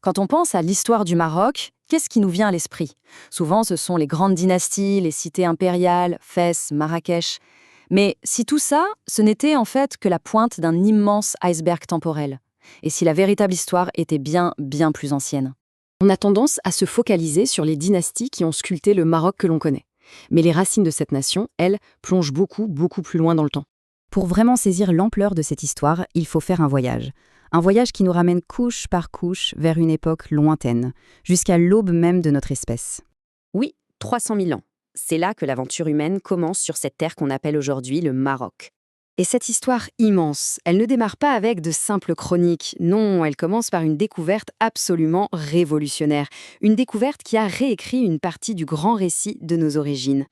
Quand on pense à l'histoire du Maroc, qu'est-ce qui nous vient à l'esprit? Souvent, ce sont les grandes dynasties, les cités impériales, Fès, Marrakech. Mais si tout ça, ce n'était en fait que la pointe d'un immense iceberg temporel. Et si la véritable histoire était bien, bien plus ancienne? On a tendance à se focaliser sur les dynasties qui ont sculpté le Maroc que l'on connaît. Mais les racines de cette nation, elles, plongent beaucoup, beaucoup plus loin dans le temps. Pour vraiment saisir l'ampleur de cette histoire, il faut faire un voyage. Un voyage qui nous ramène couche par couche vers une époque lointaine, jusqu'à l'aube même de notre espèce. Oui, 300 000 ans. C'est là que l'aventure humaine commence sur cette terre qu'on appelle aujourd'hui le Maroc. Et cette histoire immense, elle ne démarre pas avec de simples chroniques. Non, elle commence par une découverte absolument révolutionnaire. Une découverte qui a réécrit une partie du grand récit de nos origines.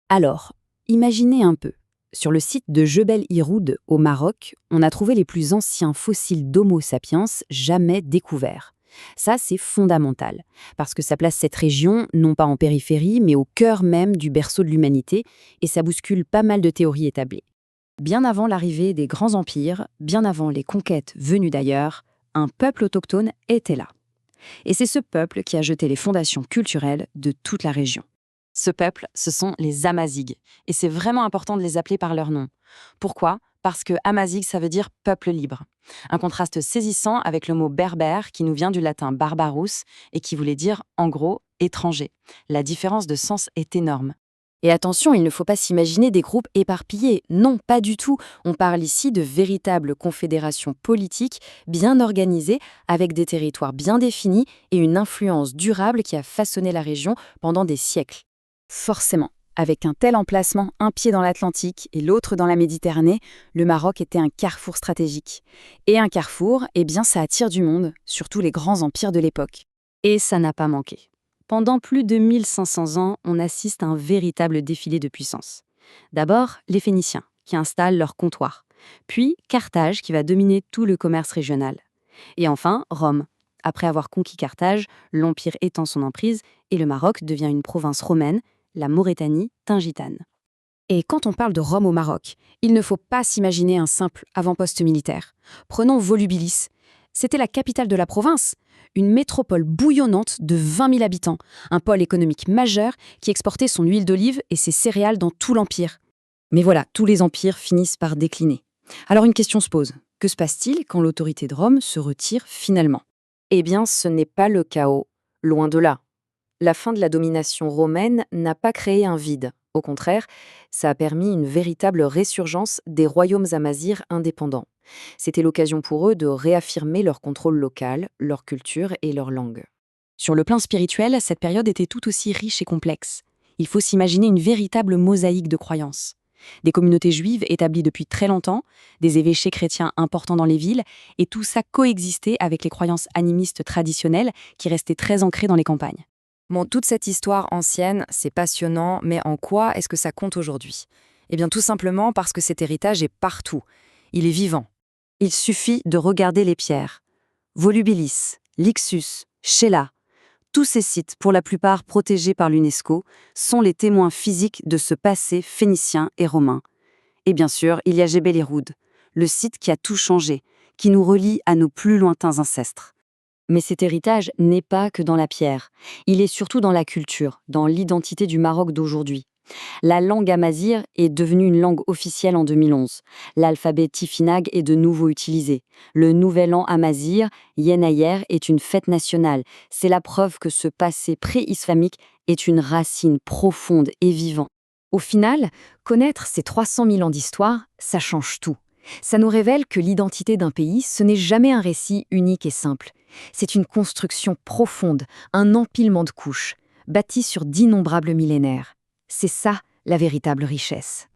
Alors, imaginez un peu. Sur le site de Jebel Irhoud, au Maroc, on a trouvé les plus anciens fossiles d'Homo sapiens jamais découverts. Ça, c'est fondamental, parce que ça place cette région, non pas en périphérie, mais au cœur même du berceau de l'humanité, et ça bouscule pas mal de théories établies. Bien avant l'arrivée des grands empires, bien avant les conquêtes venues d'ailleurs, un peuple autochtone était là. Et c'est ce peuple qui a jeté les fondations culturelles de toute la région. Ce peuple, ce sont les Amazighs. Et c'est vraiment important de les appeler par leur nom. Pourquoi? Parce que Amazigh, ça veut dire peuple libre. Un contraste saisissant avec le mot berbère qui nous vient du latin barbarus et qui voulait dire, en gros, étranger. La différence de sens est énorme. Et attention, il ne faut pas s'imaginer des groupes éparpillés. Non, pas du tout. On parle ici de véritables confédérations politiques bien organisées, avec des territoires bien définis et une influence durable qui a façonné la région pendant des siècles. Forcément, avec un tel emplacement, un pied dans l'Atlantique et l'autre dans la Méditerranée, le Maroc était un carrefour stratégique. Et un carrefour, eh bien ça attire du monde, surtout les grands empires de l'époque. Et ça n'a pas manqué. Pendant plus de 1500 ans, on assiste à un véritable défilé de puissance. D'abord, les Phéniciens, qui installent leur comptoir. Puis, Carthage, qui va dominer tout le commerce régional. Et enfin, Rome. Après avoir conquis Carthage, l'Empire étend son emprise et le Maroc devient une province romaine, la Maurétanie tingitane. Et quand on parle de Rome au Maroc, il ne faut pas s'imaginer un simple avant-poste militaire. Prenons Volubilis. C'était la capitale de la province, une métropole bouillonnante de 20 000 habitants, un pôle économique majeur qui exportait son huile d'olive et ses céréales dans tout l'empire. Mais voilà, tous les empires finissent par décliner. Alors une question se pose. Que se passe-t-il quand l'autorité de Rome se retire finalement? Eh bien, ce n'est pas le chaos, loin de là. La fin de la domination romaine n'a pas créé un vide. Au contraire, ça a permis une véritable résurgence des royaumes amazirs indépendants. C'était l'occasion pour eux de réaffirmer leur contrôle local, leur culture et leur langue. Sur le plan spirituel, cette période était tout aussi riche et complexe. Il faut s'imaginer une véritable mosaïque de croyances. Des communautés juives établies depuis très longtemps, des évêchés chrétiens importants dans les villes, et tout ça coexistait avec les croyances animistes traditionnelles qui restaient très ancrées dans les campagnes. Bon, toute cette histoire ancienne, c'est passionnant, mais en quoi est-ce que ça compte aujourd'hui? Eh bien, tout simplement parce que cet héritage est partout. Il est vivant. Il suffit de regarder les pierres. Volubilis, Lixus, Sheila, tous ces sites, pour la plupart protégés par l'UNESCO, sont les témoins physiques de ce passé phénicien et romain. Et bien sûr, il y a Jebel Irhoud, le site qui a tout changé, qui nous relie à nos plus lointains ancêtres. Mais cet héritage n'est pas que dans la pierre. Il est surtout dans la culture, dans l'identité du Maroc d'aujourd'hui. La langue amazigh est devenue une langue officielle en 2011. L'alphabet tifinagh est de nouveau utilisé. Le nouvel an amazigh, Yenayer, est une fête nationale. C'est la preuve que ce passé pré-islamique est une racine profonde et vivante. Au final, connaître ces 300 000 ans d'histoire, ça change tout. Ça nous révèle que l'identité d'un pays, ce n'est jamais un récit unique et simple. C'est une construction profonde, un empilement de couches, bâti sur d'innombrables millénaires. C'est ça, la véritable richesse.